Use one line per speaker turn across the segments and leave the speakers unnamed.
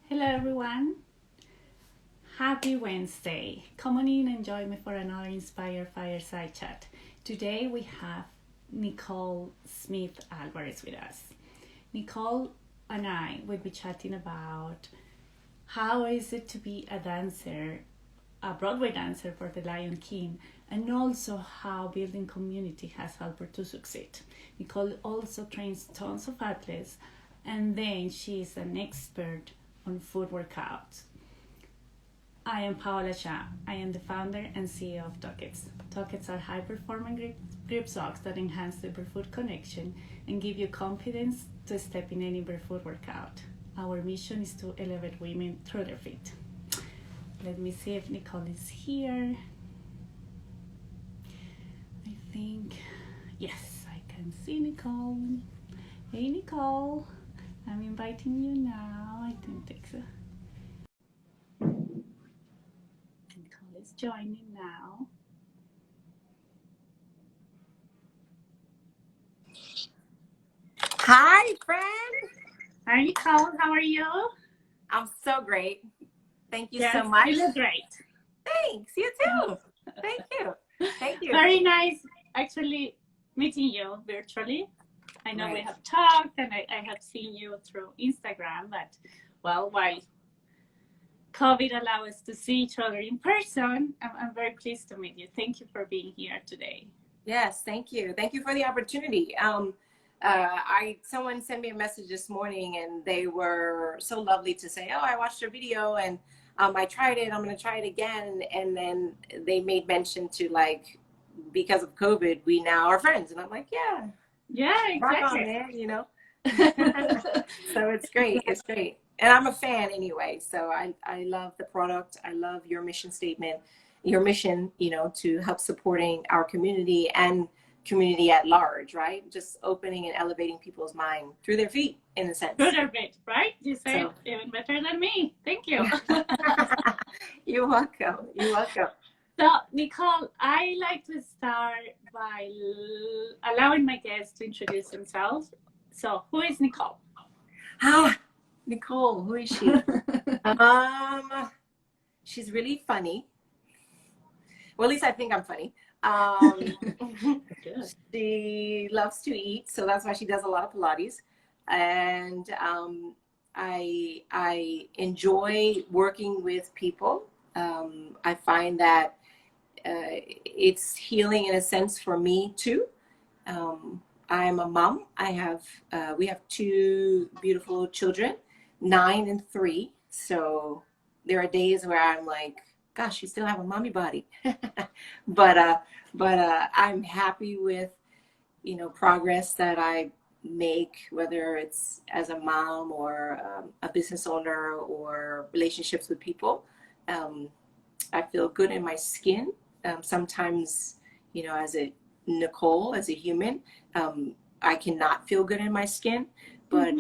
Hello everyone. Happy Wednesday. Come on in and join me for another Inspire Fireside Chat. Today we have Nicole Smith Alvarez with us. Nicole and I will be chatting about how is it to be a dancer, a Broadway dancer for the Lion King, and also how building community has helped her to succeed. Nicole also trains tons of athletes, and then she is an expert on food workouts. I am Paola Shah. I am the founder and CEO of Tuckets. Tuckets are high-performing grip socks that enhance the barefoot connection and give you confidence to step in any barefoot workout. Our mission is to elevate women through their feet. Let me see if Nicole is here. I think, yes, I can see Nicole. Hey Nicole, I'm inviting you now. I think so. Nicole is joining now.
Hi, friend.
Hi Nicole, how are you?
I'm so great. Thank you
Yes,
so much.
you look great.
Thanks. You too. Thank you. Thank you.
Very nice actually meeting you virtually. I know we have talked and I have seen you through Instagram, but well, while COVID allows us to see each other in person, I'm very pleased to meet you. Thank you for being here today.
Yes, thank you. Thank you for the opportunity. Someone sent me a message this morning and they were so lovely to say, oh, I watched your video and I tried it. I'm going to try it again. And then they made mention to because of COVID, we now are friends. And I'm like, yeah,
exactly.
Rock on, man, So it's great. It's great. And I'm a fan anyway. So I love the product. I love your mission statement, your mission, to help supporting our community and community at large, right? Just opening and elevating people's mind through their feet, in a sense.
Through their feet, right? You say it even better than me. Thank you.
You're welcome. You're welcome.
So, Nicole, I like to start by allowing my guests to introduce themselves. So, who is Nicole?
Nicole, who is she? She's really funny. Well, at least I think I'm funny. She loves to eat, so that's why she does a lot of Pilates. And I enjoy working with people. I find that it's healing in a sense for me too. I'm a mom. We have two beautiful children, 9 and 3. So there are days where I'm like, gosh, you still have a mommy body. but I'm happy with, progress that I make, whether it's as a mom or a business owner or relationships with people. I feel good in my skin. Sometimes, as a Nicole, as a human, I cannot feel good in my skin, but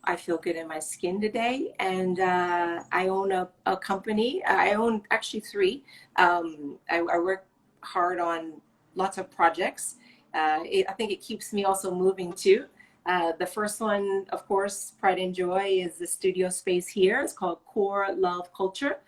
I feel good in my skin today. And I own a company. I own actually 3. I work hard on lots of projects. I think it keeps me also moving too. The first one, of course, Pride and Joy, is the studio space here. It's called Core Love Culture.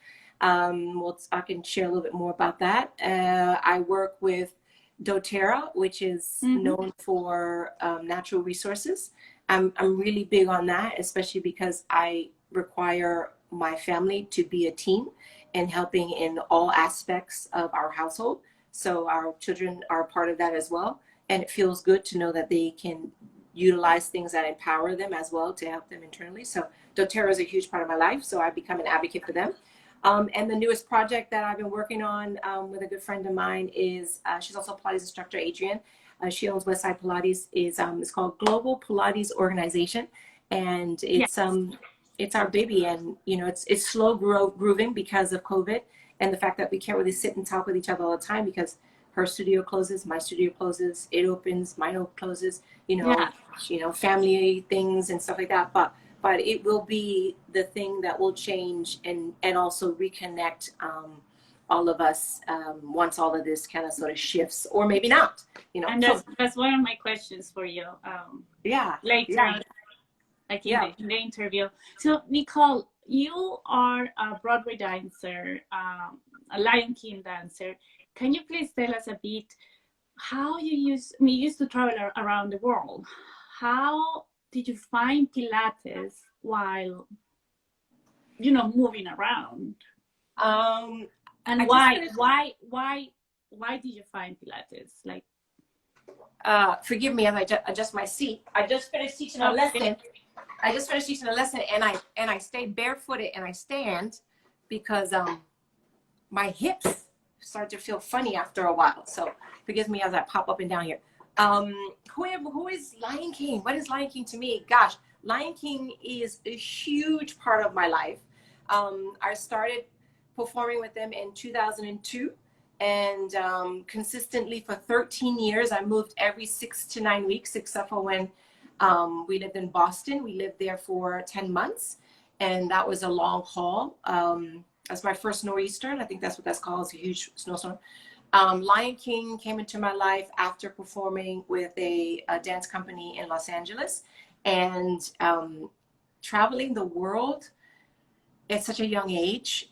I can share a little bit more about that. I work with doTERRA, which is known for natural resources. I'm really big on that, especially because I require my family to be a team and helping in all aspects of our household. So our children are part of that as well. And it feels good to know that they can utilize things that empower them as well to help them internally. So doTERRA is a huge part of my life. So I've become an advocate for them. And the newest project that I've been working on with a good friend of mine is, she's also a Pilates instructor, Adrienne. She owns Westside Pilates. It's called Global Pilates Organization. And it's our baby. And, it's slow grooving because of COVID and the fact that we can't really sit and talk with each other all the time because her studio closes, my studio closes, it opens, mine closes, family things and stuff like that. But it will be the thing that will change and also reconnect all of us once all of this kind of sort of shifts, or maybe not.
And that's one of my questions for you. Later. like
Yeah.
in the interview. So Nicole, you are a Broadway dancer, a Lion King dancer. Can you please tell us a bit how you used to travel around the world? How did you find Pilates while moving around? And
I just finished.
why did you find Pilates? Like,
Forgive me as I adjust my seat. I just finished teaching a lesson. And I stay barefooted and I stand because my hips start to feel funny after a while. So forgive me as I pop up and down here. Who is Lion King? What is Lion King to me? Gosh, Lion King is a huge part of my life. I started performing with them in 2002, and consistently for 13 years. I moved every 6 to 9 weeks, except for when we lived in Boston. We lived there for 10 months, and that was a long haul. That's my first nor'easter. I think that's what that's called. It's a huge snowstorm. Lion King came into my life after performing with a dance company in Los Angeles, and traveling the world at such a young age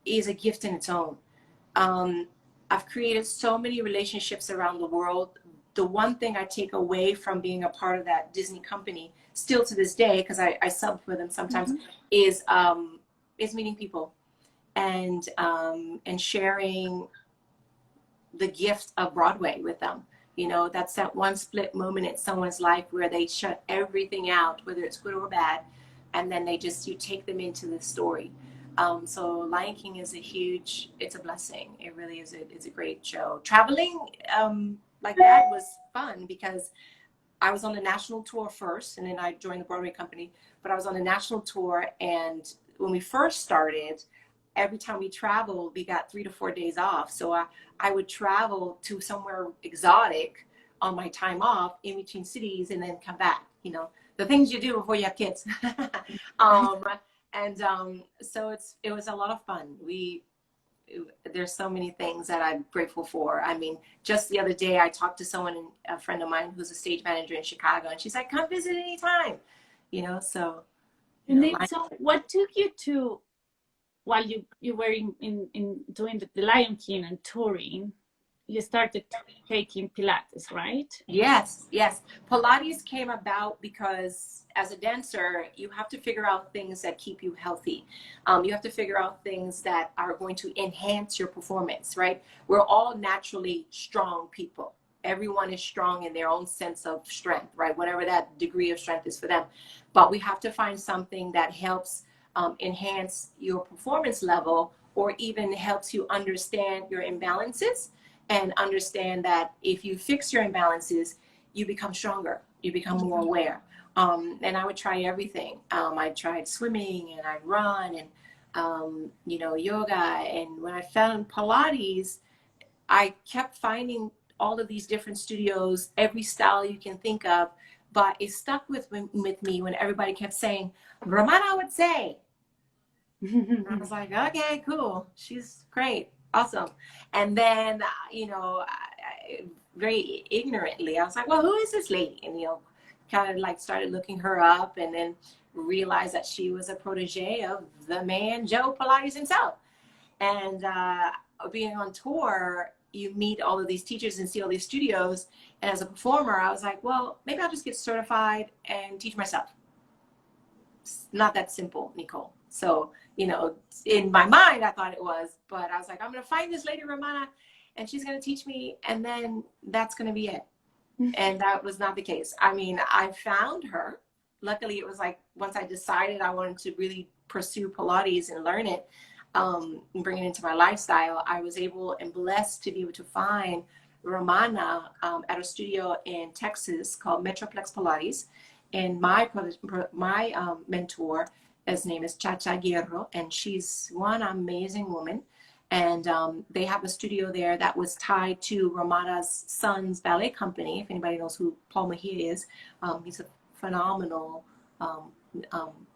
is a gift in its own. I've created so many relationships around the world. The one thing I take away from being a part of that Disney company, still to this day, because I sub for them sometimes, is meeting people and sharing the gift of Broadway with them. That's that one split moment in someone's life where they shut everything out, whether it's good or bad, and then you take them into the story. So Lion King is it's a blessing. It really is. It's a great show. Traveling like that was fun because I was on the national tour first, and then I joined the Broadway company, but I was on the national tour. And when we first started, every time we traveled, we got 3 to 4 days off. So I would travel to somewhere exotic on my time off in between cities and then come back, the things you do before you have kids. So it was a lot of fun. There's so many things that I'm grateful for. I mean, just the other day I talked to a friend of mine who's a stage manager in Chicago, and she's like, come visit anytime, so.
So what took you to, while you were in doing the Lion King and touring, you started taking Pilates, right?
Yes. Pilates came about because as a dancer, you have to figure out things that keep you healthy. You have to figure out things that are going to enhance your performance, right? We're all naturally strong people. Everyone is strong in their own sense of strength, right? Whatever that degree of strength is for them. But we have to find something that helps enhance your performance level, or even helps you understand your imbalances, and understand that if you fix your imbalances, you become stronger, you become more aware. And I would try everything. I tried swimming, and I'd run, and yoga. And when I found Pilates, I kept finding all of these different studios, every style you can think of, but it stuck with me when everybody kept saying, Romana would say. I was like, okay, cool. She's great. Awesome. And then, very ignorantly, I was like, well, who is this lady? And, kind of like started looking her up, and then realized that she was a protege of the man, Joe Pilates himself. And being on tour, you meet all of these teachers and see all these studios. And as a performer, I was like, well, maybe I'll just get certified and teach myself. It's not that simple, Nicole. So, in my mind, I thought it was, but I was like, I'm going to find this lady, Romana, and she's going to teach me, and then that's going to be it. And that was not the case. I mean, I found her. Luckily, it was like, once I decided I wanted to really pursue Pilates and learn it, and bring it into my lifestyle, I was able and blessed to be able to find Romana at a studio in Texas called Metroplex Pilates. And my mentor, his name is Chacha Guerrero, and she's one amazing woman. And they have a studio there that was tied to Romana's son's ballet company. If anybody knows who Paul Mejia is, he's a phenomenal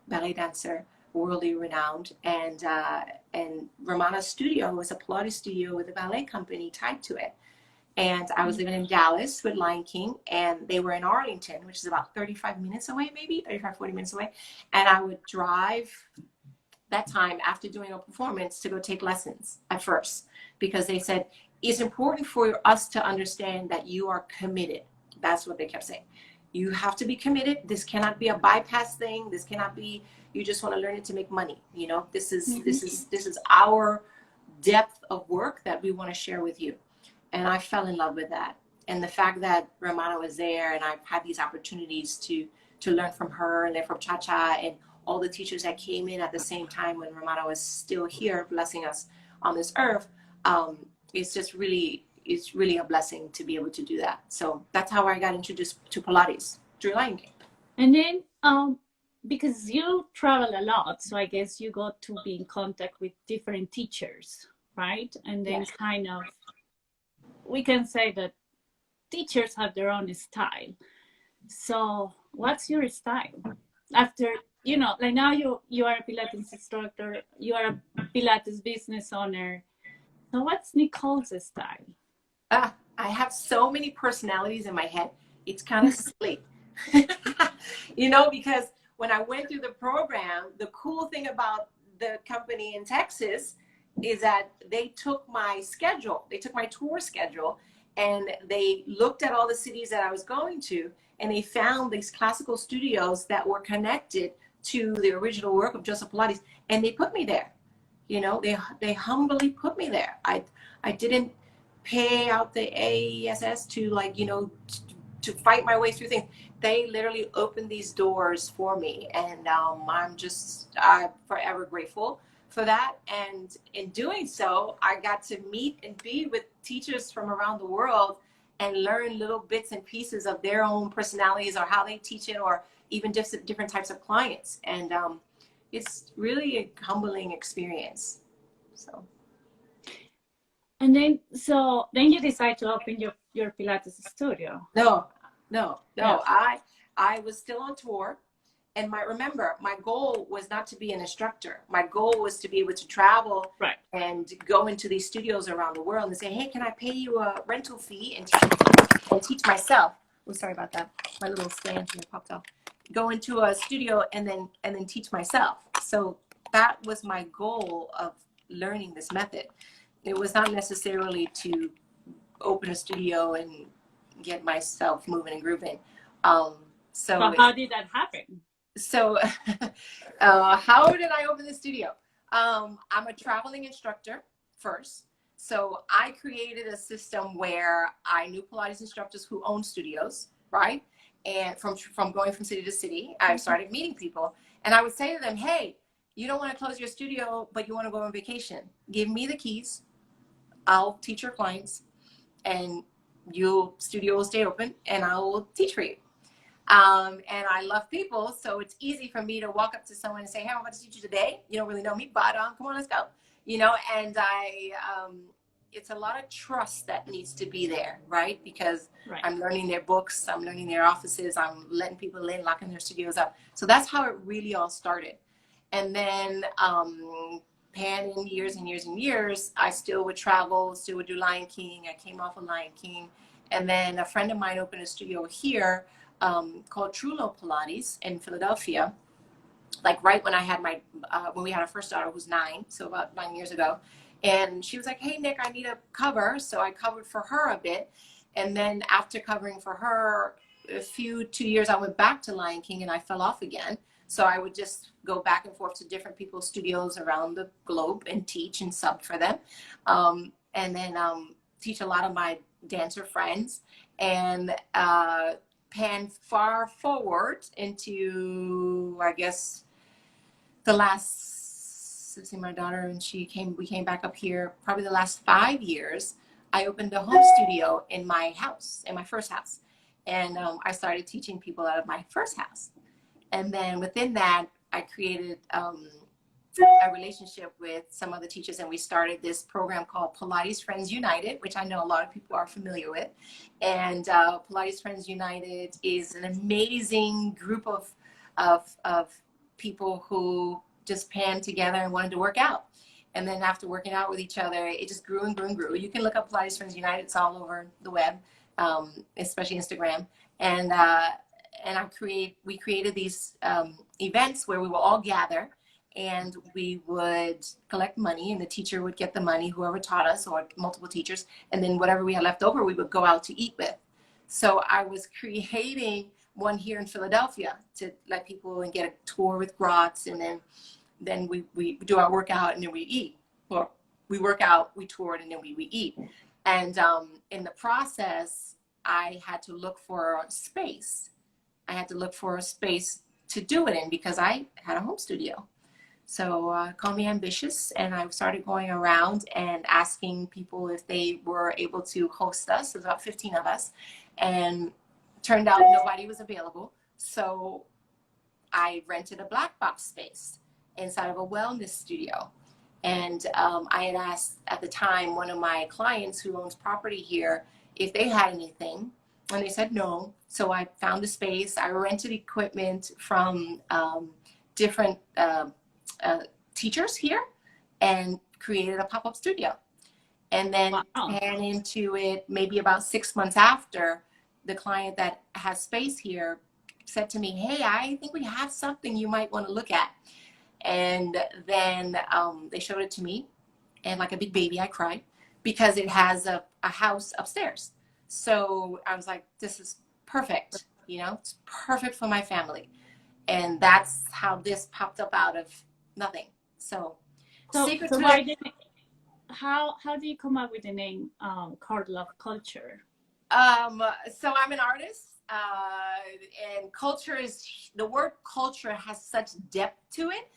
ballet dancer, worldly renowned. And Romana's studio was a Pilates studio with a ballet company tied to it. And I was living in Dallas with Lion King, and they were in Arlington, which is about 35 minutes away, maybe 35, 40 minutes away. And I would drive that time after doing a performance to go take lessons at first, because they said, it's important for us to understand that you are committed. That's what they kept saying. You have to be committed. This cannot be a bypass thing. This cannot be, you just want to learn it to make money. You know, this is our depth of work that we want to share with you. And I fell in love with that. And the fact that Romana was there, and I've had these opportunities to learn from her and learn from Cha-Cha and all the teachers that came in at the same time when Romana was still here blessing us on this earth. It's just really, it's really a blessing to be able to do that. So that's how I got introduced to Pilates, through Lion King.
And then, because you travel a lot, so I guess you got to be in contact with different teachers, right? And then kind of, we can say that teachers have their own style. So what's your style? After, you know, like now you are a Pilates instructor, you are a Pilates business owner. So what's Nicole's style?
I have so many personalities in my head. It's kind of silly. You know, because when I went through the program, the cool thing about the company in Texas is that they took my schedule, they took my tour schedule, and they looked at all the cities that I was going to, and they found these classical studios that were connected to the original work of Joseph Pilates, and they put me there. You know, they humbly put me there. I didn't pay out the AESS to, like, you know, to fight my way through things. They literally opened these doors for me, and I'm forever grateful for that. And in doing so, I got to meet and be with teachers from around the world and learn little bits and pieces of their own personalities, or how they teach it, or even different types of clients. And it's really a humbling experience. So.
And then, so then you decide to open your Pilates studio.
No.
Yeah.
I was still on tour, and remember, my goal was not to be an instructor. My goal was to be able to travel,
right,
and go into these studios around the world and say, hey, can I pay you a rental fee and teach myself? Oh, sorry about that. My little stand here popped off. Go into a studio and then teach myself. So that was my goal of learning this method. It was not necessarily to open a studio and get myself moving and grooving. So
how did that happen?
So how did I open the studio? I'm a traveling instructor first. So I created a system where I knew Pilates instructors who own studios, right? And from going from city to city, I started meeting people, and I would say to them, hey, you don't want to close your studio, but you want to go on vacation. Give me the keys. I'll teach your clients, and your studio will stay open, and I will teach for you. And I love people, so it's easy for me to walk up to someone and say, hey, I'm about to teach you today. You don't really know me, but come on, let's go. You know, and it's a lot of trust that needs to be there, right? Because I'm learning their books, I'm learning their offices, I'm letting people in, locking their studios up. So that's how it really all started. And then panning years and years and years, I still would travel, still would do Lion King. I came off of Lion King. And then a friend of mine opened a studio here called Trulo Pilates in Philadelphia, like right when I had when we had our first daughter, who was 9, so about 9 years ago. And she was like, hey, Nick, I need a cover. So I covered for her a bit. And then after covering for her 2 years, I went back to Lion King, and I fell off again. So I would just go back and forth to different people's studios around the globe and teach and sub for them. And then teach a lot of my dancer friends, and pan far forward into, I guess, the last, let's see, my daughter, and we came back up here, probably the last 5 years. I opened a home studio in my house, in my first house. And I started teaching people out of my first house. And then within that, I created a relationship with some other teachers, and we started this program called Pilates Friends United, which I know a lot of people are familiar with. And Pilates Friends United is an amazing group of people who just panned together and wanted to work out. And then after working out with each other, it just grew and grew and grew. You can look up Pilates Friends United. It's all over the web, especially Instagram. And we created these events where we will all gather, and we would collect money, and the teacher would get the money, whoever taught us, or multiple teachers, and then whatever we had left over, we would go out to eat with. So I was creating one here in Philadelphia to let people and get a tour with Grots, and then we do our workout, and then we eat. Well, we work out, we toured, and then we eat. And in the process, I had to look for a space. I had to look for a space to do it in because I had a home studio. So call me ambitious, and I started going around and asking people if they were able to host us. There's about 15 of us, and turned out nobody was available. So I rented a black box space inside of a wellness studio. And I had asked at the time one of my clients who owns property here if they had anything, and they said no. So I found a space. I rented equipment from different teachers here and created a pop-up studio. And then ran into it maybe about 6 months after. The client that has space here said to me, hey, I think we have something you might want to look at. And then they showed it to me, and like a big baby, I cried because it has a house upstairs. So I was like, this is perfect. It's perfect for my family. And that's how this popped up out of nothing. So secret to it.
How do you come up with the name Core Love Culture?
So I'm an artist, and the word culture has such depth to it.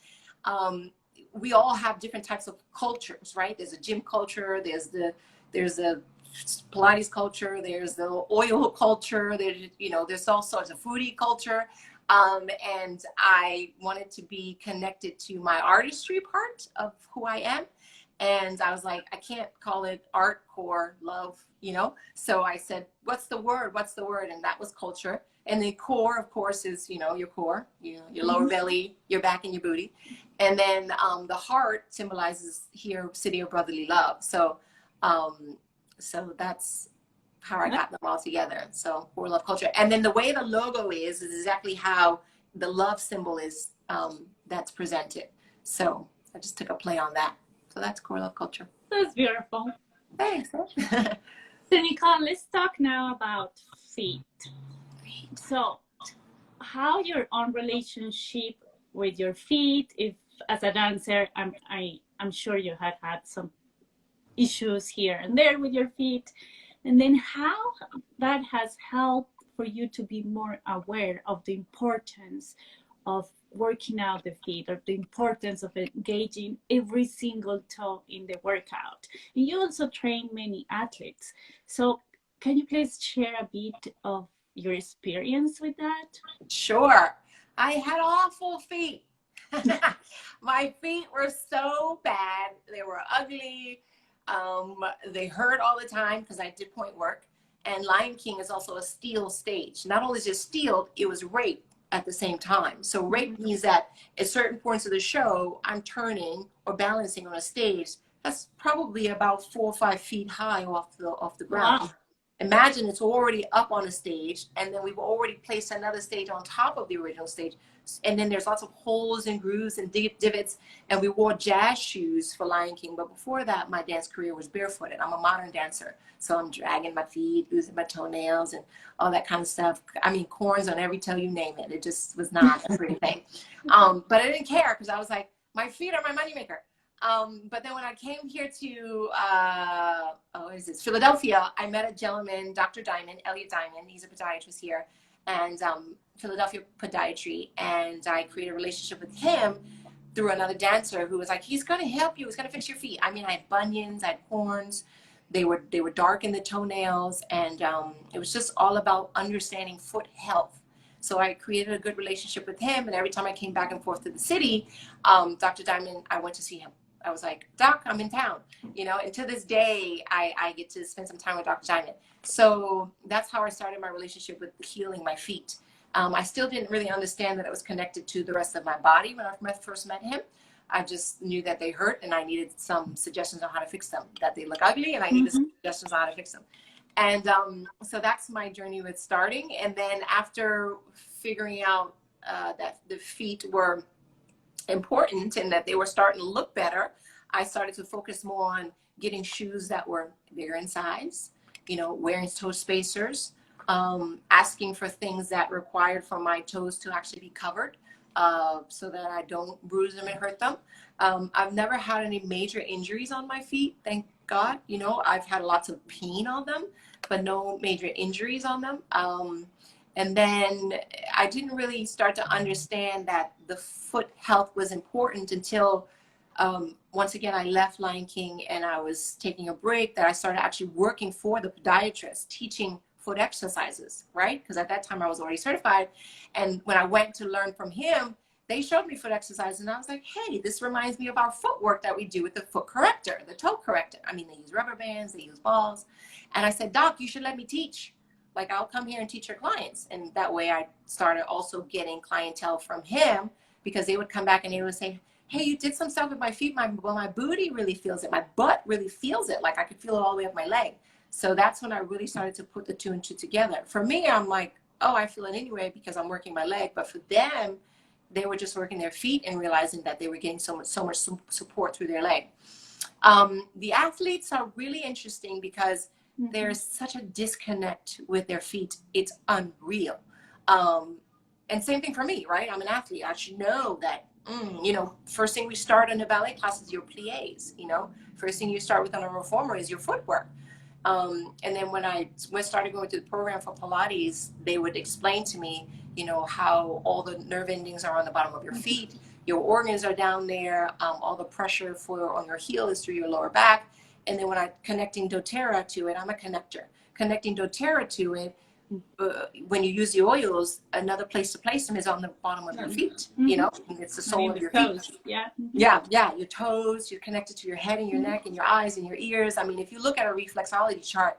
We all have different types of cultures, right? There's a gym culture, there's a Pilates culture, there's the oil culture, there's all sorts of foodie culture. And I wanted to be connected to my artistry part of who I am. And I was like, I can't call it art, core, love, So I said, what's the word? And that was culture. And the core, of course, is, your core, your lower belly, your back, and your booty. And then the heart symbolizes here, city of brotherly love. So that's how I got them all together. So core love culture. And then the way the logo is exactly how the love symbol is that's presented. So I just took a play on that. So that's core love culture.
That's beautiful.
Thanks.
So Nicole, let's talk now about feet. So how your own relationship with your feet, if as a dancer, I'm sure you had some issues here and there with your feet, and then how that has helped for you to be more aware of the importance of working out the feet, or the importance of engaging every single toe in the workout. And you also train many athletes. So can you please share a bit of your experience with that?
Sure. I had awful feet. My feet were so bad. They were ugly. They hurt all the time because I did point work. And Lion King is also a steel stage. Not only is it steel, it was raped at the same time. So rape means that at certain points of the show, I'm turning or balancing on a stage that's probably about 4 or 5 feet high off the ground. Wow. Imagine it's already up on a stage, and then we've already placed another stage on top of the original stage. And then there's lots of holes and grooves and divots, and we wore jazz shoes for Lion King. But before that, my dance career was barefooted. I'm a modern dancer, so I'm dragging my feet, losing my toenails, and all that kind of stuff. I mean, corns on every toe, you name it. It just was not a pretty thing. But I didn't care because I was like, my feet are my moneymaker. But then when I came here to Philadelphia, I met a gentleman, Dr. Diamond, Elliot Diamond. He's a podiatrist here, and Philadelphia Podiatry. And I created a relationship with him through another dancer who was like, he's going to help you. He's going to fix your feet. I mean, I had bunions, I had corns. They were dark in the toenails, and it was just all about understanding foot health. So I created a good relationship with him, and every time I came back and forth to the city, Dr. Diamond, I went to see him. I was like, Doc, I'm in town, and to this day, I get to spend some time with Dr. Diamond. So that's how I started my relationship with healing my feet. I still didn't really understand that it was connected to the rest of my body when I first met him. I just knew that they hurt and I needed some suggestions on how to fix them, that they look ugly and I needed
Mm-hmm.
some suggestions on how to fix them. And so that's my journey with starting. And then after figuring out that the feet were important and that they were starting to look better, I started to focus more on getting shoes that were bigger in size, you know, wearing toe spacers, asking for things that required for my toes to actually be covered, so that I don't bruise them and hurt them. I've never had any major injuries on my feet, thank God. You know, I've had lots of pain on them, but no major injuries on them. And then I didn't really start to understand that the foot health was important until, once again, I left Lion King and I was taking a break, that I started actually working for the podiatrist, teaching foot exercises, right? Because at that time I was already certified. And when I went to learn from him, they showed me foot exercises and I was like, hey, this reminds me of our footwork that we do with the foot corrector, the toe corrector. I mean, they use rubber bands, they use balls. And I said, Doc, you should let me teach. Like, I'll come here and teach your clients. And that way I started also getting clientele from him, because they would come back and they would say, hey, you did some stuff with my feet. My booty really feels it. My butt really feels it. Like, I could feel it all the way up my leg. So that's when I really started to put the two and two together. For me, I'm like, oh, I feel it anyway because I'm working my leg. But for them, they were just working their feet and realizing that they were getting so much support through their leg. The athletes are really interesting because there's such a disconnect with their feet. It's unreal. And same thing for me, right? I'm an athlete. I should know that, you know, first thing we start in a ballet class is your plies, you know. First thing you start with on a reformer is your footwork. And then when I started going through the program for Pilates, they would explain to me, you know, how all the nerve endings are on the bottom of your feet. Your organs are down there. All the pressure on your heel is through your lower back. And then when I'm connecting doTERRA to it, I'm a connector. Connecting doTERRA to it, when you use the oils, another place to place them is on the bottom of your feet. You know, it's the sole of your
toes.
feet.
Yeah.
Yeah, your toes, you're connected to your head and your neck and your eyes and your ears. I mean, if you look at a reflexology chart,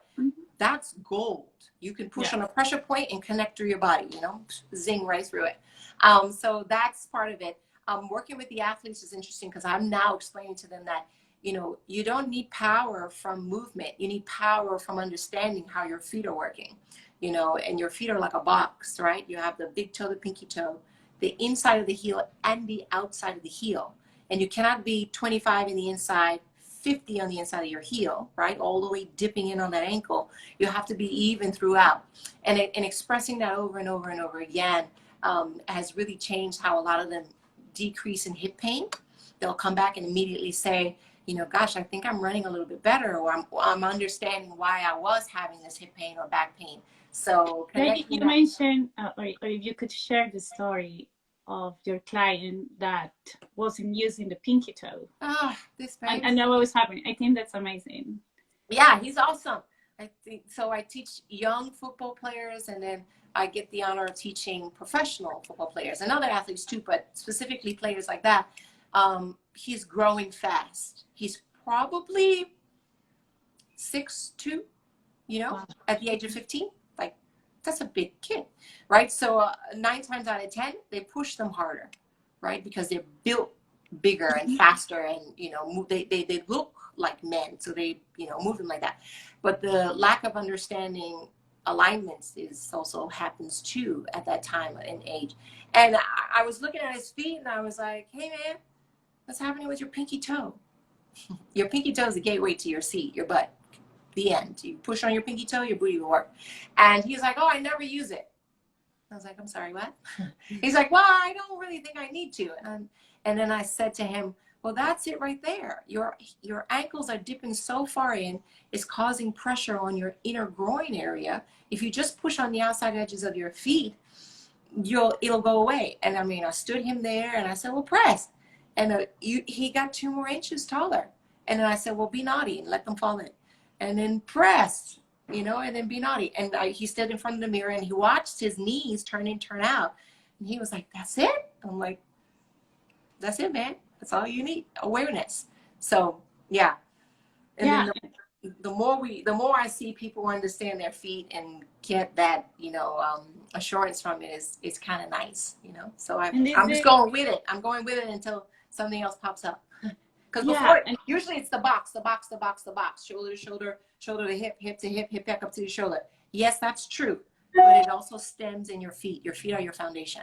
that's gold. You can push on a pressure point and connect through your body, you know, zing right through it. So that's part of it. Working with the athletes is interesting because I'm now explaining to them that, you know, you don't need power from movement. You need power from understanding how your feet are working, you know, and your feet are like a box, right? You have the big toe, the pinky toe, the inside of the heel and the outside of the heel. And you cannot be 25 in the inside, 50 on the inside of your heel, right? All the way dipping in on that ankle. You have to be even throughout. And expressing that over and over and over again has really changed how a lot of them decrease in hip pain. They'll come back and immediately say, you know, gosh, I think I'm running a little bit better, or I'm understanding why I was having this hip pain or back pain. So
You mentioned, or if you could share the story of your client that wasn't using the pinky toe.
This baby.
I know what was happening. I think that's amazing.
Yeah, he's awesome. I think so. I teach young football players, and then I get the honor of teaching professional football players and other athletes too, but specifically players like that. He's growing fast. He's probably 6'2", you know, at the age of 15. Like, that's a big kid, right? So 9 times out of 10, they push them harder, right? Because they're built bigger and faster, and, you know, they look like men, so they, you know, move them like that. But the lack of understanding alignments is also happens too at that time and age. And I was looking at his feet and I was like, hey man, what's happening with your pinky toe? Your pinky toe is the gateway to your seat, your butt. The end. You push on your pinky toe, your booty will work. And he's like, oh, I never use it. I was like, I'm sorry, what? He's like, well, I don't really think I need to. And then I said to him, well, that's it right there. Your ankles are dipping so far in, it's causing pressure on your inner groin area. If you just push on the outside edges of your feet, it'll go away. And I mean, I stood him there and I said, well, press. And he got 2 more inches taller. And then I said, well, be naughty and let them fall in. And then press, you know, and then be naughty. And he stood in front of the mirror and he watched his knees turn in, turn out. And he was like, that's it? I'm like, that's it, man. That's all you need, awareness. So, yeah. And then the more I see people understand their feet and get that, you know, assurance from it is kind of nice, you know. So I'm just going with it. I'm going with it until something else pops up. Because
Yeah,
before,
and
usually it's the box, shoulder to shoulder, shoulder to hip to hip, hip back up to the shoulder. Yes, that's true, but it also stems in your feet. Your feet are your foundation.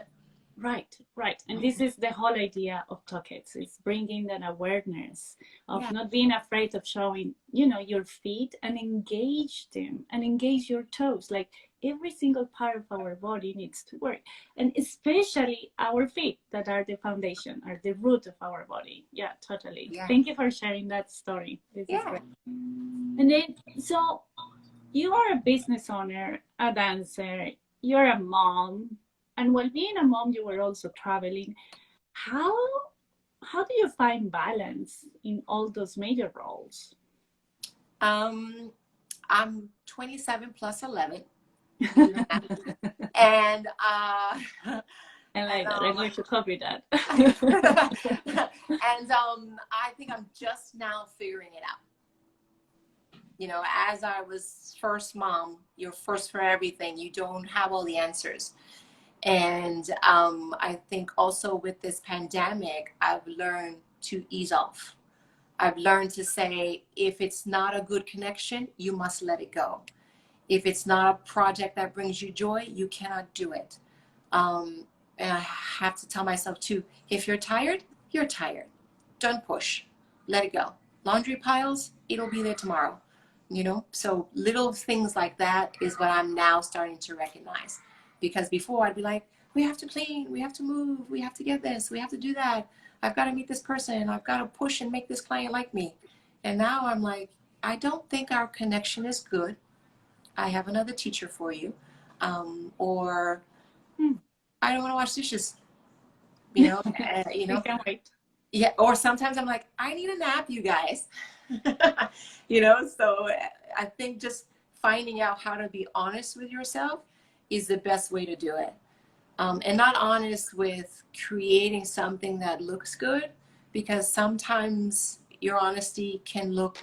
right, right. And this is the whole idea of Tockets. It's bringing that awareness of
Yeah,
not being afraid of showing, your feet and engage them and engage your toes. Like every single part of our body needs to work. And especially our feet that are the foundation, are the root of our body. Yeah, totally.
yeah,
Thank you for sharing that story. This is
yeah.
great. And then, so you are a business owner, a dancer, you're a mom, and while being a mom, you were also traveling. How how do you find balance in all those major roles?
Um, I'm 27 plus 11. Do the math.
I
And and
like that. I'm going to copy that.
and I think I'm just now figuring it out. You know, as I was first mom, you're first for everything. You don't have all the answers. And I think also with this pandemic, I've learned to ease off. I've learned to say, if it's not a good connection, you must let it go. If it's not a project that brings you joy, you cannot do it. And I have to tell myself too, if you're tired, you're tired. Don't push. Let it go. Laundry piles, it'll be there tomorrow. You know, so little things like that is what I'm now starting to recognize. Because before I'd be like, we have to clean, we have to move, we have to get this, we have to do that. I've got to meet this person, I've got to push and make this client like me. And now I'm like, I don't think our connection is good. I have another teacher for you. Or
Hmm.
I don't want to wash dishes, you know, you
We
know,
can wait.
yeah. Or sometimes I'm like, I need a nap, you guys, you know. So I think just finding out how to be honest with yourself is the best way to do it. And not honest with creating something that looks good, because sometimes your honesty can look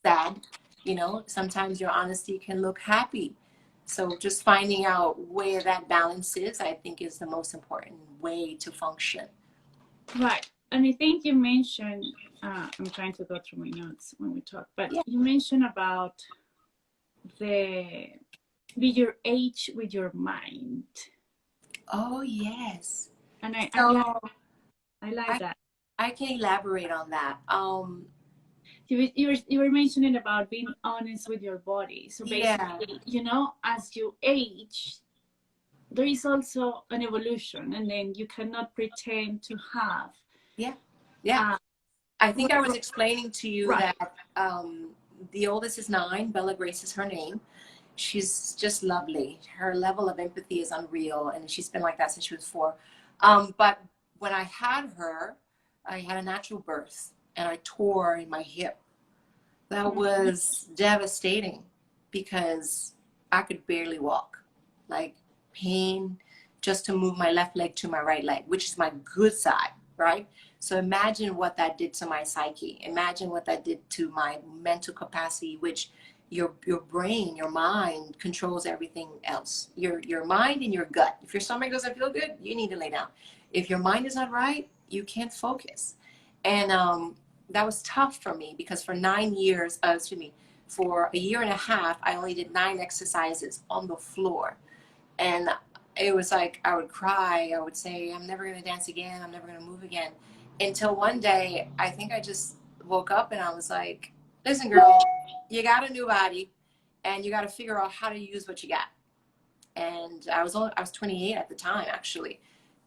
sad, you know, sometimes your honesty can look happy. So just finding out where that balance is, I think, is the most important way to function.
Right. And I think you mentioned, I'm trying to go through my notes when we talk, but
Yeah.
you mentioned about the be your age with your mind.
Oh, yes.
And
So
I like
I,
that.
I can elaborate on that.
You were mentioning about being honest with your body. So
Yeah.
basically, as you age, there is also an evolution, and then you cannot pretend to have
Yeah. Yeah.
uh,
I think I was explaining to you
right.
that the oldest is 9. Bella Grace is her name. She's just lovely. Her level of empathy is unreal, and she's been like that since she was 4. But when I had her, I had a natural birth, and I tore in my hip. That
Mhm.
was devastating because I could barely walk. Like pain just to move my left leg to my right leg, which is my good side, right? So imagine what that did to my psyche. Imagine what that did to my mental capacity, which your brain, your mind controls everything else. Your mind and your gut. If your stomach doesn't feel good, you need to lay down. If your mind is not right, you can't focus. And that was tough for me because for 9 years, excuse me, for a year and a half, I only did 9 exercises on the floor. And it was like I would cry. I would say, I'm never going to dance again. I'm never going to move again. Until one day, I think I just woke up and I was like, listen, girl, you got a new body and you got to figure out how to use what you got. And I was 28 at the time, actually.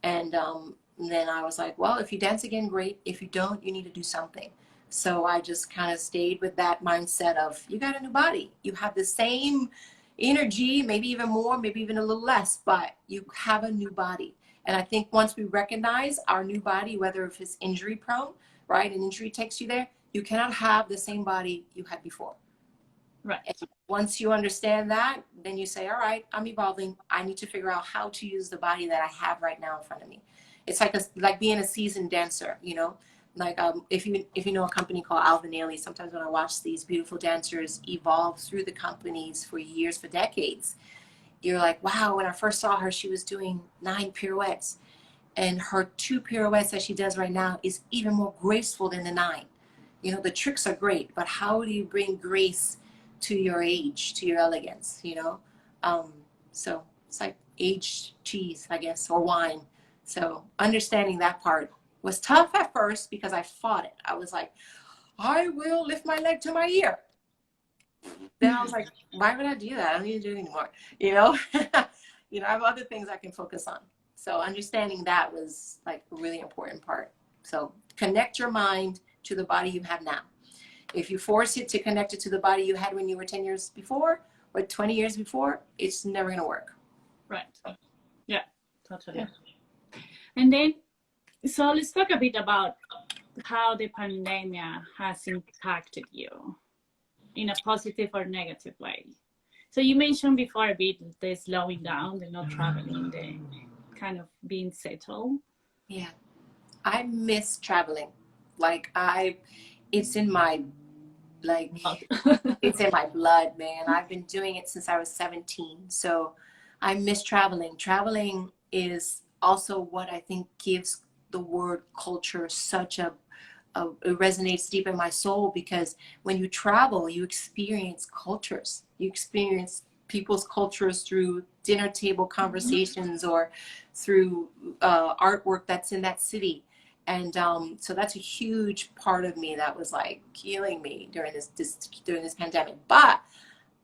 And then I was like, well, if you dance again, great. If you don't, you need to do something. So I just kind of stayed with that mindset of, you got a new body. You have the same energy, maybe even more, maybe even a little less, but you have a new body. And I think once we recognize our new body, whether if it's injury prone, right, an injury takes you there, you cannot have the same body you had before. And
Right.
once you understand that, then you say, all right, I'm evolving. I need to figure out how to use the body that I have right now in front of me. It's like being a seasoned dancer, you know, like if you know a company called Alvin Ailey, sometimes when I watch these beautiful dancers evolve through the companies for years, for decades, you're like, wow, when I first saw her, she was doing 9 pirouettes. And her 2 pirouettes that she does right now is even more graceful than the 9. You know, the tricks are great, but how do you bring grace to your age, to your elegance, you know? So it's like aged cheese, I guess, or wine. So understanding that part was tough at first because I fought it. I was like, I will lift my leg to my ear. Then I was like, why would I do that? I don't need to do it anymore. You know, you know, I have other things I can focus on. So understanding that was like a really important part. So connect your mind to the body you have now. If you force it to connect it to the body you had when you were 10 years before or 20 years before, it's never going to work.
Right. Yeah, totally. Yeah. And then, so let's talk a bit about how the pandemic has impacted you in a positive or negative way. So you mentioned before a bit the slowing down, the not traveling, the kind of being settled.
Yeah. I miss traveling. Like it's in my, like, it's in my blood, man. I've been doing it since I was 17. So I miss traveling. Traveling is also what I think gives the word culture such it resonates deep in my soul, because when you travel, you experience cultures. You experience people's cultures through dinner table conversations or through artwork that's in that city. And so that's a huge part of me that was like healing me during this pandemic. But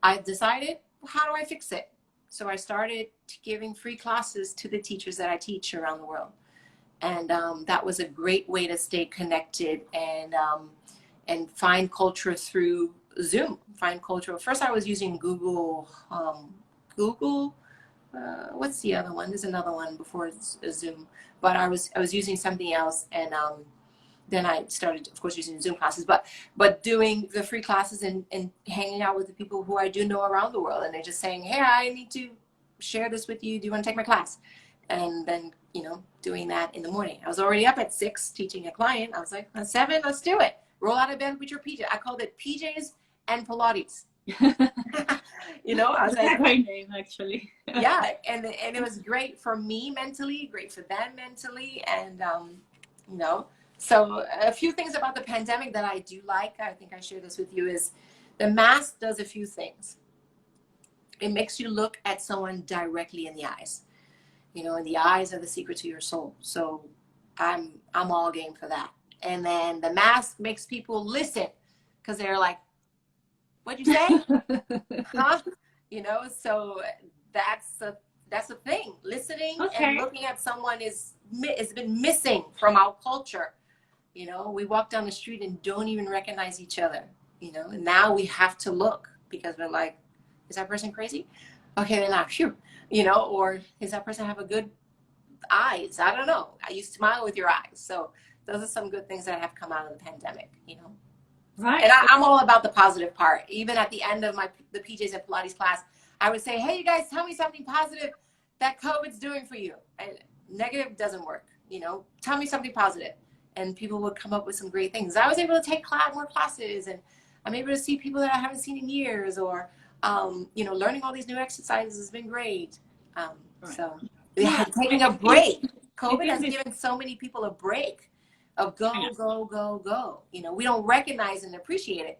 I decided, how do I fix it? So I started giving free classes to the teachers that I teach around the world. And that was a great way to stay connected and find culture through Zoom. Find culture. First, I was using Google. What's the other one? There's another one before Zoom, but I was using something else, and then I started, of course, using Zoom classes. But doing the free classes and hanging out with the people who I do know around the world, and they're just saying, "Hey, I need to share this with you. Do you want to take my class?" And then, you know, doing that in the morning. I was already up at 6 teaching a client. I was like, at 7, let's do it. Roll out of bed with your PJ. I called it PJs and Pilates. You know, I was like,
that's a great name, actually.
Yeah, and it was great for me mentally, great for them mentally, and you know. So a few things about the pandemic that I do like, I think I share this with you, is the mask does a few things. It makes you look at someone directly in the eyes. You know, and the eyes are the secret to your soul. So I'm all game for that. And then the mask makes people listen, because they're like, what'd you say? Huh? You know, so that's a thing. Listening and looking at someone has been missing from our culture. You know, we walk down the street and don't even recognize each other, you know, and now we have to look because we're like, is that person crazy? Okay, they're not. Phew. You know, or does that person have a good eyes? I don't know. You smile with your eyes. So those are some good things that have come out of the pandemic, you know.
Right.
And I'm all about the positive part. Even at the end of the PJs and Pilates class, I would say, hey, you guys, tell me something positive that COVID's doing for you. And negative doesn't work, you know. Tell me something positive. And people would come up with some great things. I was able to take more classes, and I'm able to see people that I haven't seen in years, or you know, learning all these new exercises has been great. So yeah, taking a break. COVID has given so many people a break of go. You know, we don't recognize and appreciate it,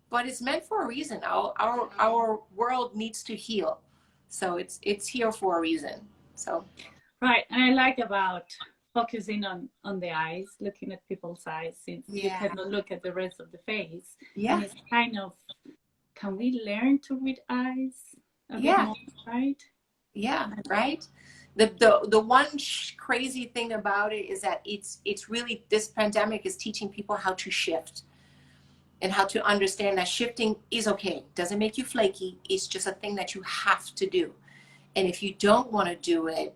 but it's meant for a reason. Our world needs to heal, so it's here for a reason. So
right, and I like about focusing on the eyes, looking at people's eyes, since you cannot look at the rest of the face. Yeah, and it's kind of, can we learn to read eyes a bit more, right? Yeah,
right. The one crazy thing about it is that it's really, this pandemic is teaching people how to shift and how to understand that shifting is okay. Doesn't make you flaky. It's just a thing that you have to do. And if you don't want to do it,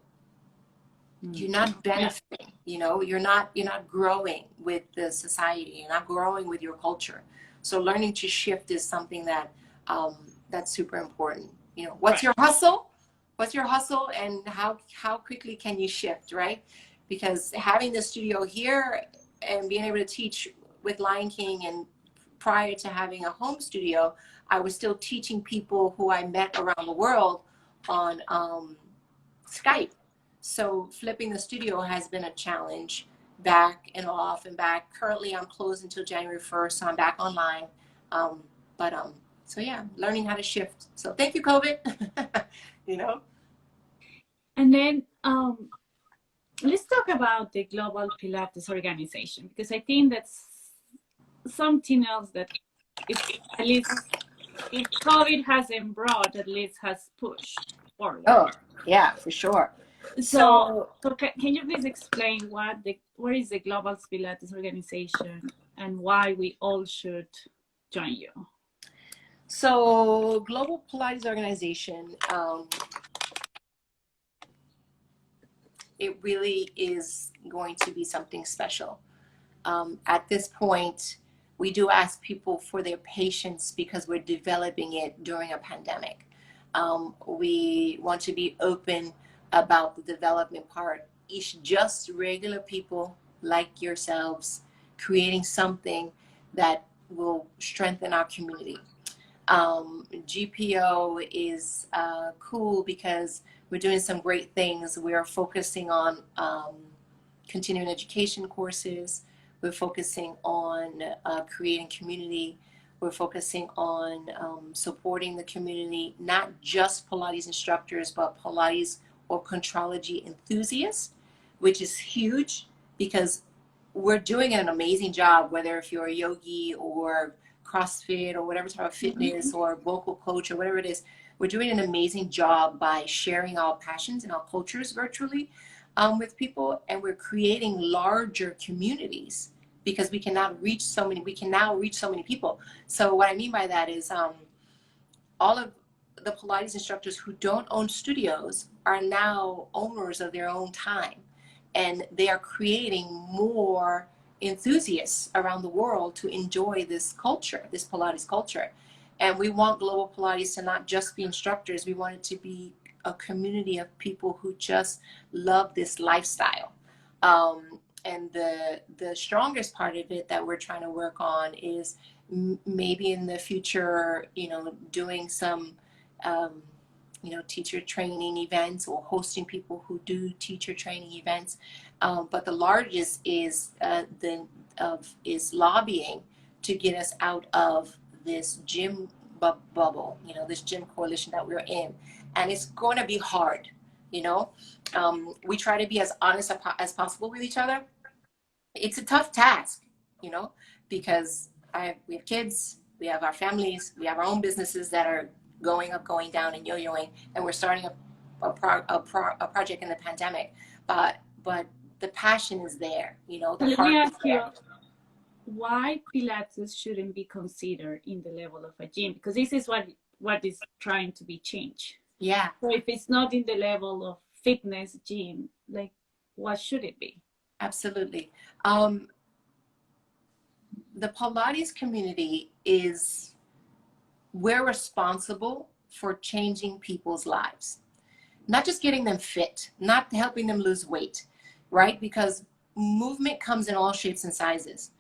you're not benefiting. You know, you're not growing with the society. You're not growing with your culture. So learning to shift is something that that's super important. You know, what's your hustle? What's your hustle, and how quickly can you shift, right? Because having the studio here and being able to teach with Lion King, and prior to having a home studio, I was still teaching people who I met around the world on Skype. So flipping the studio has been a challenge, back and off and back. Currently, I'm closed until January 1st, so I'm back online. Um, but so yeah, learning how to shift. So thank you, COVID. you know.
And then let's talk about the Global Pilates Organization, because I think that's something else that it's at least, if COVID hasn't brought, at least has pushed forward.
Oh, yeah, for sure.
So,
So
can you please explain what is the Global Pilates Organization and why we all should join you?
So Global Pilates Organization, it really is going to be something special. At this point, we do ask people for their patience because we're developing it during a pandemic. We want to be open about the development part. It's just regular people like yourselves creating something that will strengthen our community. GPO is cool because we're doing some great things. We are focusing on continuing education courses. We're focusing on creating community. We're focusing on supporting the community, not just Pilates instructors, but Pilates or contrology enthusiasts, which is huge because we're doing an amazing job, whether if you're a yogi or CrossFit or whatever type of fitness or vocal coach or whatever it is. We're doing an amazing job by sharing our passions and our cultures virtually with people, and we're creating larger communities because we can now reach so many people. So what I mean by that is all of the Pilates instructors who don't own studios are now owners of their own time, and they are creating more enthusiasts around the world to enjoy this culture, this Pilates culture. And we want Global Pilates to not just be instructors, we want it to be a community of people who just love this lifestyle. And the strongest part of it that we're trying to work on is maybe in the future, doing some, teacher training events or hosting people who do teacher training events. But the largest is lobbying to get us out of this gym bubble, this gym coalition that we're in, and it's going to be hard. We try to be as honest as possible with each other. It's a tough task, you know, because we have kids, we have our families, we have our own businesses that are going up, going down, and yo-yoing, and we're starting a project in the pandemic. But the passion is there,
So
the
let me
heart is
ask you,
there.
why Pilates shouldn't be considered in the level of a gym? Because this is what is trying to be changed.
Yeah,
So if it's not in the level of fitness gym, like what should it be?
absolutely. The Pilates community we're responsible for changing people's lives, not just getting them fit, not helping them lose weight, right? Because movement comes in all shapes and sizes.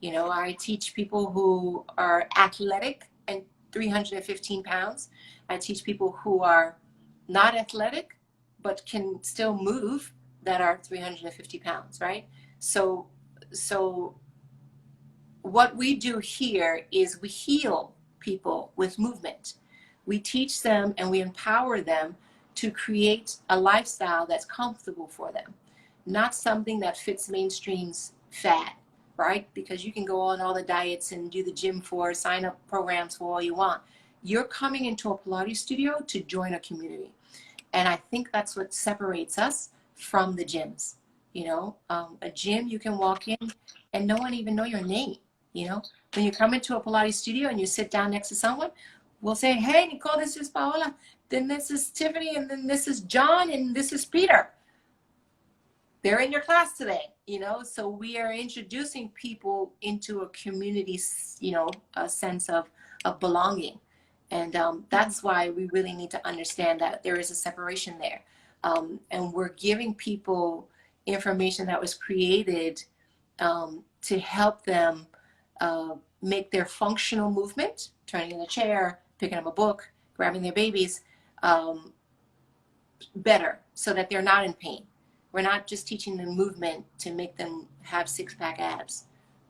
I teach people who are athletic and 315 pounds. I teach people who are not athletic, but can still move, that are 350 pounds, right? So what we do here is we heal people with movement. We teach them and we empower them to create a lifestyle that's comfortable for them, not something that fits mainstream's fad, right? Because you can go on all the diets and do the gym for, sign up programs for all you want. You're coming into a Pilates studio to join a community. And I think that's what separates us from the gyms. A gym, you can walk in and no one even know your name. When you come into a Pilates studio and you sit down next to someone, we'll say, hey, Nicole, this is Paola. Then this is Tiffany. And then this is John. And this is Peter. They're in your class today, so we are introducing people into a community, a sense of belonging. And that's why we really need to understand that there is a separation there. And we're giving people information that was created to help them make their functional movement, turning in a chair, picking up a book, grabbing their babies, better, so that they're not in pain. We're not just teaching them movement to make them have six-pack abs,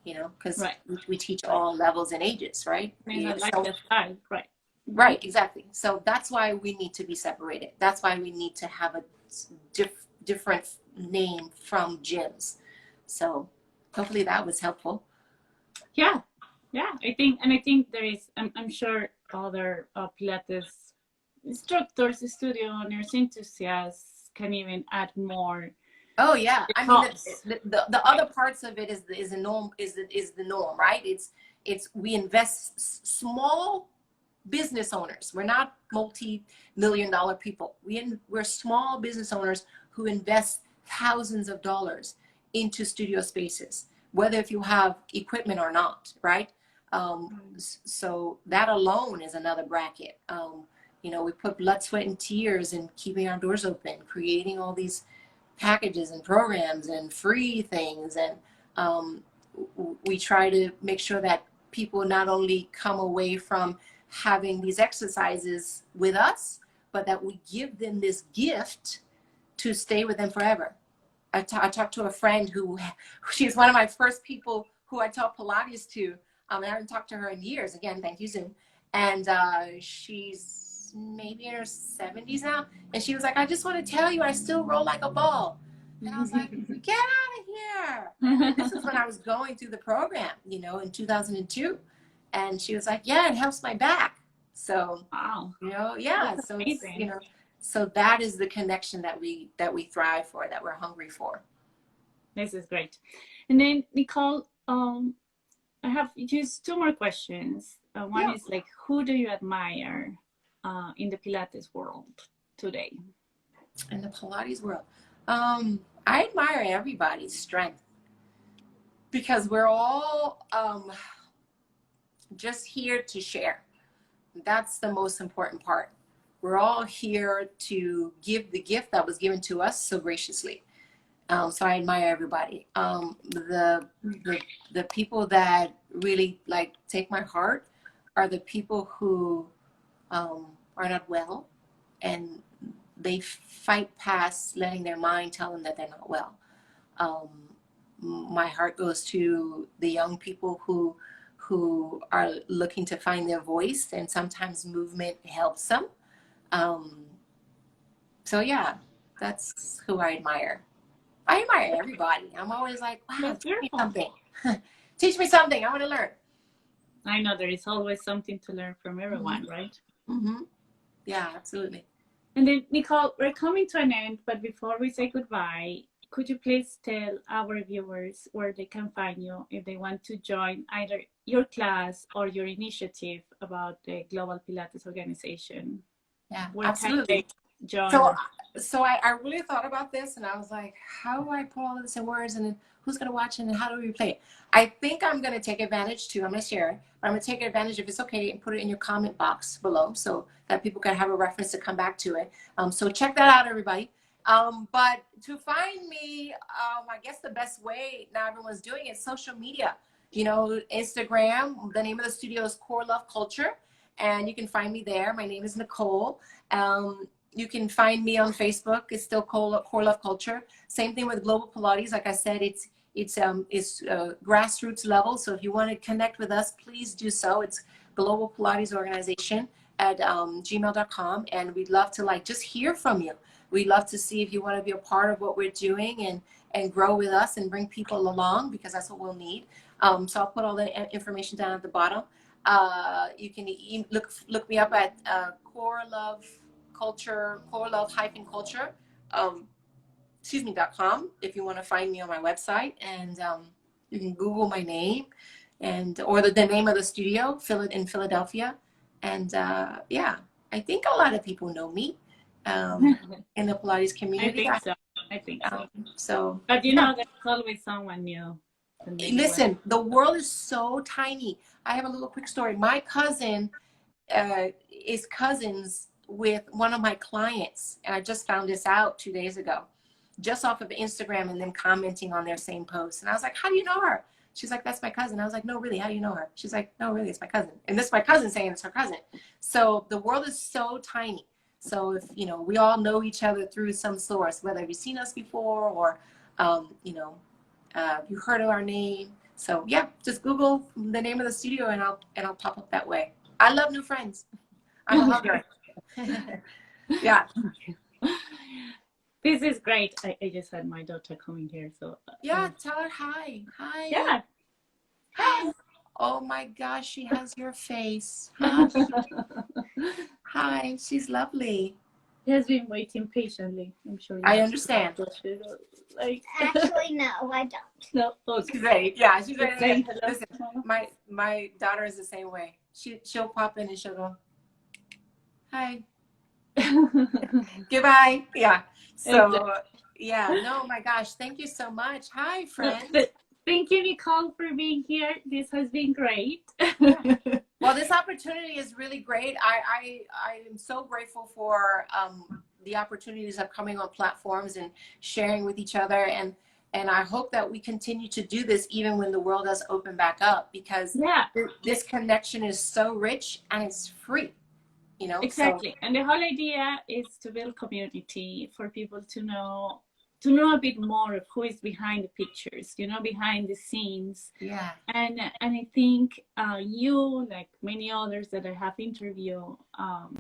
you know, because
Right.
we teach all levels and ages, right?
May not like
So,
the style, right?
right, exactly. So that's why we need to be separated. That's why we need to have a different name from gyms. So hopefully that was helpful.
Yeah, yeah. I think there is. I'm sure other Pilates instructors, studio owners, enthusiasts can even add more
Oh yeah, I mean
because
the other parts of it is the norm, is the norm, right? It's we invest small business owners. We're not multi-million-dollar people. We're small business owners who invest thousands of dollars into studio spaces, whether if you have equipment or not, right? So that alone is another bracket. You know, we put blood, sweat, and tears in keeping our doors open, creating all these packages and programs and free things, and we try to make sure that people not only come away from having these exercises with us, but that we give them this gift to stay with them forever. I talked to a friend who she's one of my first people who I taught Pilates to. I haven't talked to her in years. Again, thank you, Zoom. And she's maybe in her 70s now. And she was like, I just want to tell you, I still roll like a ball. And I was like, get out of here. And this is when I was going through the program, you know, in 2002. And she was like, yeah, it helps my back. So,
wow,
you know, yeah.
that's
So it's,
amazing.
you know, so that is the connection that we thrive for, that we're hungry for.
This is great. And then Nicole, I have just two more questions. One
Yeah.
is like, who do you admire in the Pilates world today?
In the Pilates world, I admire everybody's strength, because we're all just here to share. That's the most important part. We're all here to give the gift that was given to us so graciously. So I admire everybody. The people that really like take my heart are the people who are not well, and they fight past letting their mind tell them that they're not well. My heart goes to the young people who are looking to find their voice, and sometimes movement helps them. So yeah, that's who I admire. I admire everybody. I'm always like, wow,
That's
teach me
beautiful.
something. Teach me something. I want to learn.
I know there is always something to learn from everyone, right?
Mm-hmm. Yeah, absolutely.
And then, Nicole, we're coming to an end, but before we say goodbye, could you please tell our viewers where they can find you if they want to join either your class or your initiative about the Global Pilates Organization?
Yeah,
Where can
absolutely.
they join?
So I really thought about this, and I was like, how do I put all of this in words, and then who's going to watch it, and how do we play it? I think I'm going to take advantage too. I'm going to share it, but I'm going to take advantage, if it's okay, and put it in your comment box below so that people can have a reference to come back to it. So check that out, everybody. But to find me, I guess the best way now everyone's doing it, social media. You know, Instagram. The name of the studio is Core Love Culture, and you can find me there. My name is Nicole. You can find me on Facebook. It's still Core Love Culture. Same thing with Global Pilates. Like I said, it's grassroots level. So if you want to connect with us, please do so. It's Global Pilates Organization at gmail.com. And we'd love to just hear from you. We'd love to see if you want to be a part of what we're doing and grow with us and bring people along, because that's what we'll need. So I'll put all the information down at the bottom. You can look me up at Core Love Culture, Core Love -Culture, .com if you want to find me on my website, and you can Google my name or the name of the studio, in Philadelphia, and yeah, I think a lot of people know me in the Pilates community.
I think so.
So,
but you know, there's always someone new.
Listen, the world is so tiny. I have a little quick story. My cousin is cousins with one of my clients, and I just found this out 2 days ago, just off of Instagram, and then commenting on their same post. And I was like, how do you know her? She's like, that's my cousin. I was like, no, really, how do you know her? She's like, no, really, it's my cousin. And this is my cousin saying it's her cousin. So the world is so tiny. So if, you know, we all know each other through some source, whether you've seen us before or, you know, you heard of our name. So yeah, just Google the name of the studio and I'll pop up that way. I love new friends. I'm a hugger. Yeah.
This is great. I just had my daughter coming here, so
Yeah, tell her hi. Hi.
yeah.
Hi. Oh my gosh, she has your face. Hi. Hi, she's lovely.
He has been waiting patiently. I'm sure you
I
have
understand.
like
Actually, no, I don't.
no. Okay.
She's ready. Yeah, she's ready.
Saying hello.
Listen, my daughter is the same way. She'll pop in and she'll go, hi. Goodbye. Yeah. So yeah, no, my gosh, thank you so much. Hi, friends.
Thank you, Nicole, for being here. This has been great.
Well, this opportunity is really great. I am so grateful for the opportunities of coming on platforms and sharing with each other, and I hope that we continue to do this even when the world does open back up, because this connection is so rich and it's free. You know,
exactly. So, and the whole idea is to build community for people to know a bit more of who is behind the pictures, you know, behind the scenes.
Yeah.
And I think you, like many others that I have interviewed, are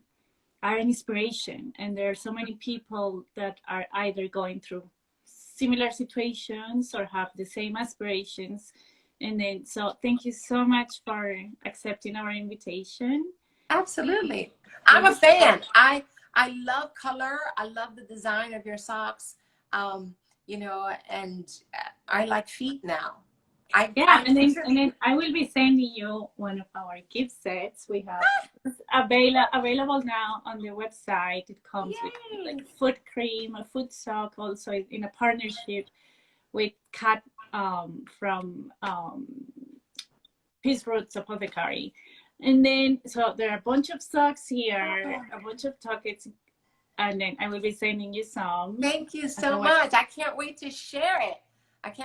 an inspiration. And there are so many people that are either going through similar situations or have the same aspirations. And then, so thank you so much for accepting our invitation.
Absolutely. I'm a fan. I love color. I love the design of your socks. You know, and I like feet now.
And then I will be sending you one of our gift sets. We have available now on the website. It comes with like foot cream, a foot sock, also in a partnership with Kat from Peace Roots Apothecary. And then, so there are a bunch of socks here, a bunch of tuckets, and then I will be sending you some.
Thank you so much. I can't wait to share it.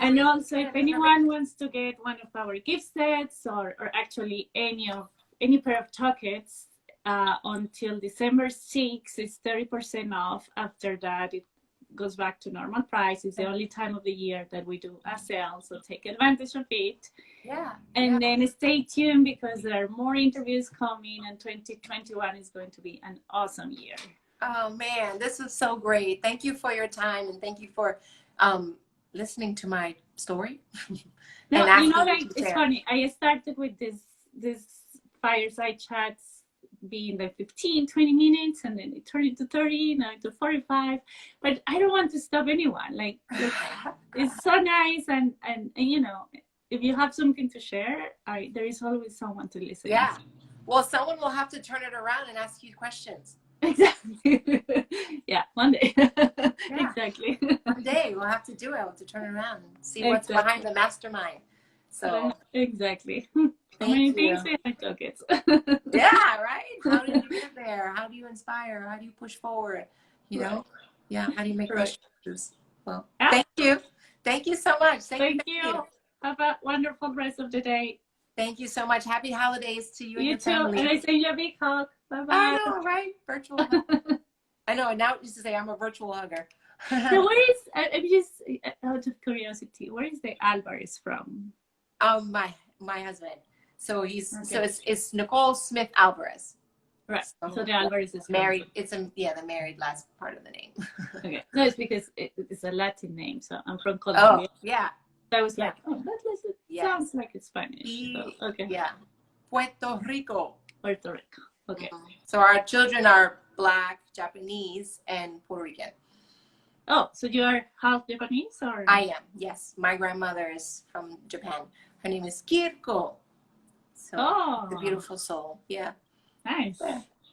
And also, if anyone wants to get one of our gift sets, or actually any pair of tuckets, until December 6th, it's 30% off. After that, it goes back to normal price. It's the only time of the year that we do a sale, so take advantage of it.
Yeah.
And then stay tuned, because there are more interviews coming, and 2021 is going to be an awesome year.
Oh man, this is so great. Thank you for your time, and thank you for listening to my story.
No, you know, like, it's funny. I started with this fireside chats being like 15, 20 minutes, and then it turned into 30, now into 45. But I don't want to stop anyone. Like it's so nice, and you know, if you have something to share, there is always someone to listen.
Yeah. Well, someone will have to turn it around and ask you questions.
Exactly. Yeah, one day. Yeah. Exactly.
One day we'll have to do it. We'll have to turn it around and see what's behind the mastermind. So
exactly. How many things they have tuckets.
Yeah, right. How do you get there? How do you inspire? How do you push forward? You know? Yeah. How do you make those choices? Well, thank you. Thank you so much. Thank you.
Have a wonderful rest of the day.
Thank you so much. Happy holidays to you and your
You
family.
too. And I send you a big hug. Bye-bye.
I know, right? Virtual hug. I know. And now it used to say I'm a virtual hugger.
So where is, I'm just out of curiosity, where is the Alvarez from?
My husband. So it's Nicole Smith Alvarez.
Right. So the Alvarez is
married. It's the married last part of the name.
Okay. No, it's because it's a Latin name. So I'm from Colombia.
Oh, yeah.
So I was like, oh, that sounds like it's Spanish. Okay.
Yeah. Puerto Rico.
Puerto Rico. Okay.
So our children are Black, Japanese, and Puerto Rican.
Oh, so you are half Japanese, or?
I am, yes. My grandmother is from Japan. Her name is Kirko. So, the beautiful soul. Yeah.
Nice.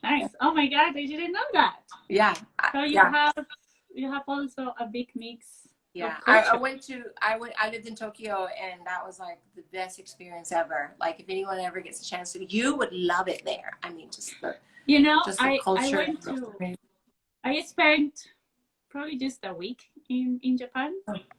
Nice. Oh my God, I didn't know that.
Yeah.
So you have also a big mix.
Yeah. I lived in Tokyo, and that was like the best experience ever. Like, if anyone ever gets a chance to, you would love it there. I mean, just the culture.
I spent probably just a week in Japan,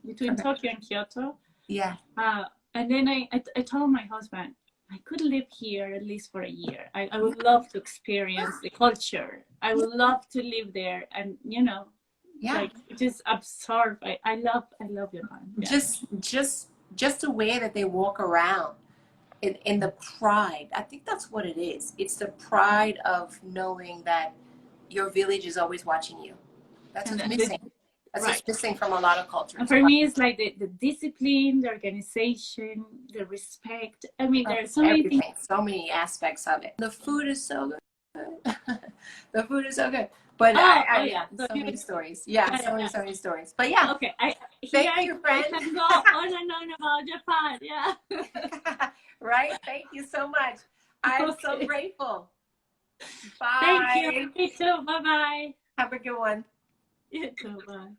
between Tokyo and Kyoto.
Yeah.
And then I told my husband, I could live here at least for a year. I would love to experience the culture. I would love to live there, and
Yeah.
like just absorb. I love Japan. Yeah.
Just the way that they walk around in the pride. I think that's what it is. It's the pride of knowing that your village is always watching you. That's
And
what's
then
missing. That's
right.
what's missing from a lot of
And
cultures.
for me, it's like the discipline, the organization, the respect. I mean,
Of
there's so many things.
everything, so many aspects of it. The food is so good. The food is so good. But
Oh yeah. So
so many stories. Yeah,
yeah, yeah,
so many stories. But yeah,
okay,
thank
I
you, friend.
can go on and on about Japan. Yeah.
Right? Thank you so much. I'm so
Okay.
grateful.
Thank you.
Bye.
You too. Bye bye.
Have a good one.
You too. Bye.